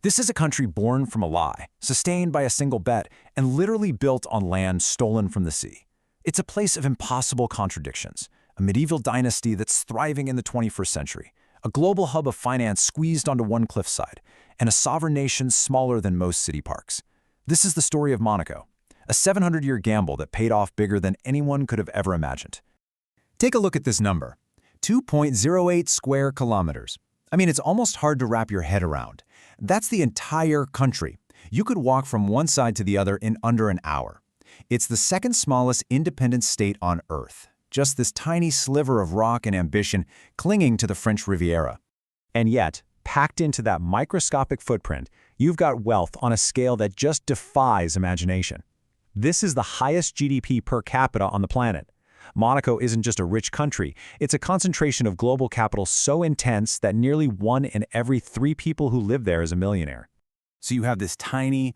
This is a country born from a lie, sustained by a single bet, and literally built on land stolen from the sea. It's a place of impossible contradictions, a medieval dynasty that's thriving in the 21st century, a global hub of finance squeezed onto one cliffside, and a sovereign nation smaller than most city parks. This is the story of Monaco, a 700-year gamble that paid off bigger than anyone could have ever imagined. Take a look at this number, 2.08 square kilometers. I mean, it's almost hard to wrap your head around. That's the entire country. You could walk from one side to the other in under an hour. It's the second smallest independent state on Earth, just this tiny sliver of rock and ambition clinging to the French Riviera. And yet, packed into that microscopic footprint, you've got wealth on a scale that just defies imagination. This is the highest GDP per capita on the planet. Monaco isn't just a rich country, it's a concentration of global capital so intense that nearly 1 in every 3 people who live there is a millionaire. So you have this tiny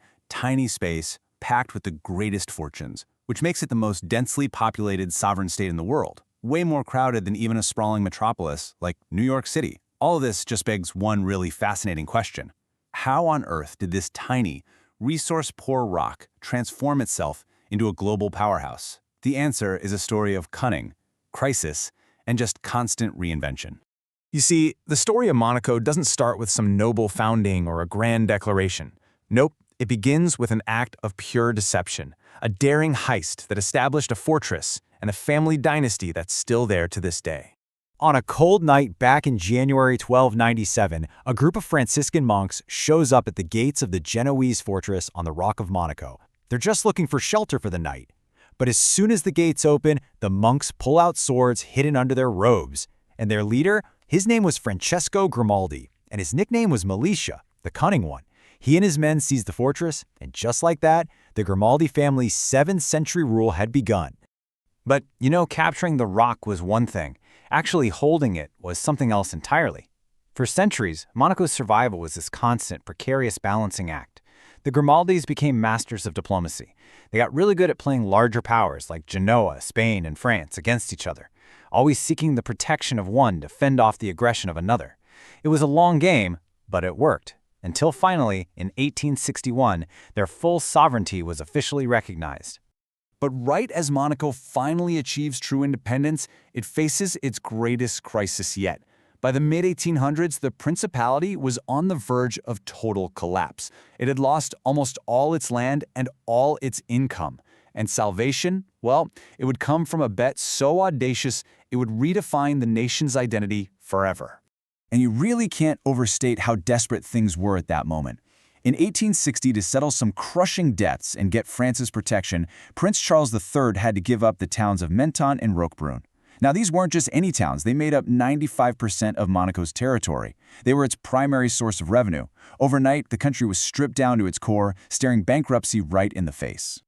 space packed with the greatest fortunes, which makes it the most densely populated sovereign state in the world, way more crowded than even a sprawling metropolis like New York City. All of this just begs one really fascinating question. How on earth did this tiny, resource-poor rock transform itself into a global powerhouse? The answer is a story of cunning, crisis, and just constant reinvention. You see, the story of Monaco doesn't start with some noble founding or a grand declaration. Nope, it begins with an act of pure deception, a daring heist that established a fortress and a family dynasty that's still there to this day. On a cold night back in January 1297, a group of Franciscan monks shows up at the gates of the Genoese fortress on the Rock of Monaco. They're just looking for shelter for the night. But as soon as the gates open, the monks pull out swords hidden under their robes. And their leader, his name was Francesco Grimaldi, and his nickname was Militia, the cunning one. He and his men seized the fortress, and just like that, the Grimaldi family's 7th century rule had begun. But, capturing the rock was one thing. Actually holding it was something else entirely. For centuries, Monaco's survival was this constant, precarious balancing act. The Grimaldis became masters of diplomacy. They got really good at playing larger powers like Genoa, Spain, and France against each other, always seeking the protection of one to fend off the aggression of another. It was a long game, but it worked. Until finally, in 1861, their full sovereignty was officially recognized. But right as Monaco finally achieves true independence, it faces its greatest crisis yet. By the mid-1800s, the principality was on the verge of total collapse. It had lost almost all its land and all its income. And salvation, well, it would come from a bet so audacious it would redefine the nation's identity forever. And you really can't overstate how desperate things were at that moment. In 1860, to settle some crushing debts and get France's protection, Prince Charles III had to give up the towns of Menton and Roquebrune. Now, these weren't just any towns. They made up 95% of Monaco's territory. They were its primary source of revenue. Overnight, the country was stripped down to its core, staring bankruptcy right in the face.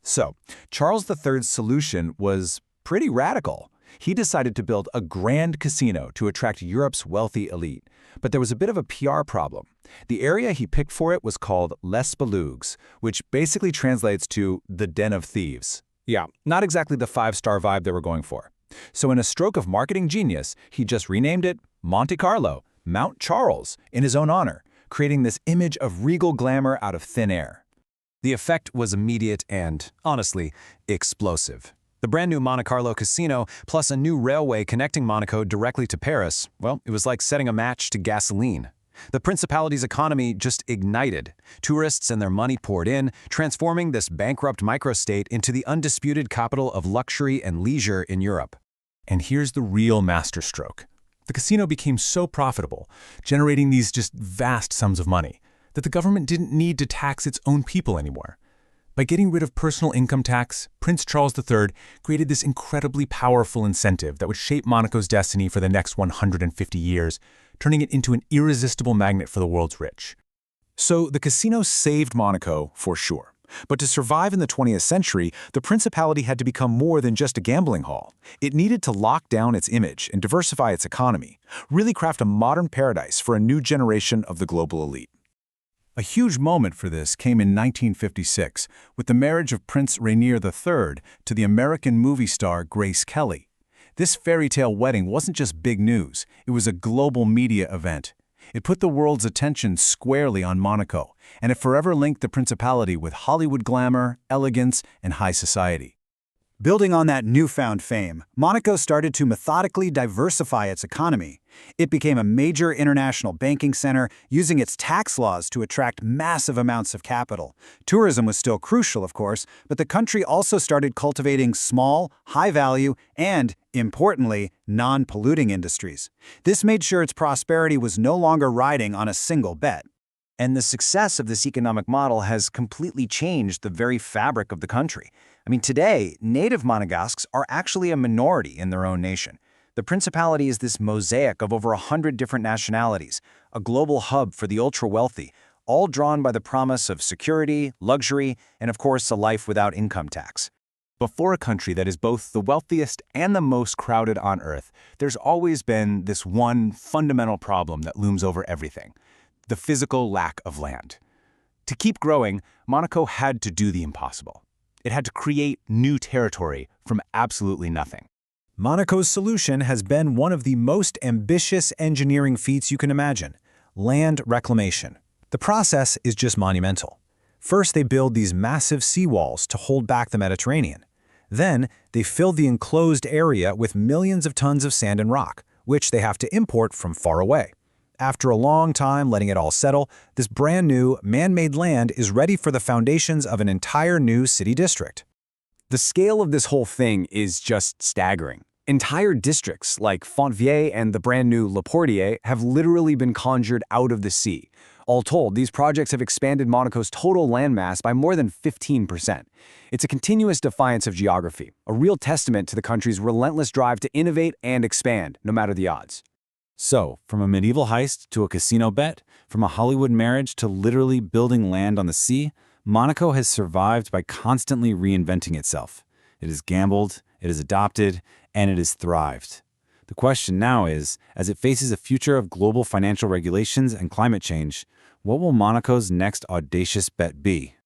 So, Charles III's solution was pretty radical. He decided to build a grand casino to attract Europe's wealthy elite. But there was a bit of a PR problem. The area he picked for it was called Les Belugues, which basically translates to the Den of Thieves. Yeah, not exactly the 5-star vibe they were going for. So in a stroke of marketing genius, he just renamed it Monte Carlo, Mount Charles, in his own honor, creating this image of regal glamour out of thin air. The effect was immediate and, honestly, explosive. The brand new Monte Carlo casino, plus a new railway connecting Monaco directly to Paris, well, it was like setting a match to gasoline. The principality's economy just ignited. Tourists and their money poured in, transforming this bankrupt microstate into the undisputed capital of luxury and leisure in Europe. And here's the real masterstroke. The casino became so profitable, generating these just vast sums of money, that the government didn't need to tax its own people anymore. By getting rid of personal income tax, Prince Charles III created this incredibly powerful incentive that would shape Monaco's destiny for the next 150 years, turning it into an irresistible magnet for the world's rich. So the casino saved Monaco, for sure. But to survive in the 20th century, the principality had to become more than just a gambling hall. It needed to lock down its image and diversify its economy, really craft a modern paradise for a new generation of the global elite. A huge moment for this came in 1956 with the marriage of Prince Rainier III to the American movie star Grace Kelly. This fairy tale wedding wasn't just big news, it was a global media event. It put the world's attention squarely on Monaco, and it forever linked the principality with Hollywood glamour, elegance, and high society. Building on that newfound fame, Monaco started to methodically diversify its economy. It became a major international banking center, using its tax laws to attract massive amounts of capital. Tourism was still crucial, of course, but the country also started cultivating small, high-value, and, importantly, non-polluting industries. This made sure its prosperity was no longer riding on a single bet. And the success of this economic model has completely changed the very fabric of the country. Today, native Monegasques are actually a minority in their own nation. The Principality is this mosaic of over 100 different nationalities, a global hub for the ultra-wealthy, all drawn by the promise of security, luxury, and of course, a life without income tax. But for a country that is both the wealthiest and the most crowded on Earth, there's always been this one fundamental problem that looms over everything: the physical lack of land. To keep growing, Monaco had to do the impossible. It had to create new territory from absolutely nothing. Monaco's solution has been one of the most ambitious engineering feats you can imagine: land reclamation. The process is just monumental. First, they build these massive seawalls to hold back the Mediterranean. Then, they fill the enclosed area with millions of tons of sand and rock, which they have to import from far away. After a long time letting it all settle, this brand new, man-made land is ready for the foundations of an entire new city district. The scale of this whole thing is just staggering. Entire districts like Fontvieille and the brand new Le Portier have literally been conjured out of the sea. All told, these projects have expanded Monaco's total landmass by more than 15%. It's a continuous defiance of geography, a real testament to the country's relentless drive to innovate and expand, no matter the odds. So, from a medieval heist to a casino bet, from a Hollywood marriage to literally building land on the sea, Monaco has survived by constantly reinventing itself. It has gambled, it has adopted, and it has thrived. The question now is, as it faces a future of global financial regulations and climate change, what will Monaco's next audacious bet be?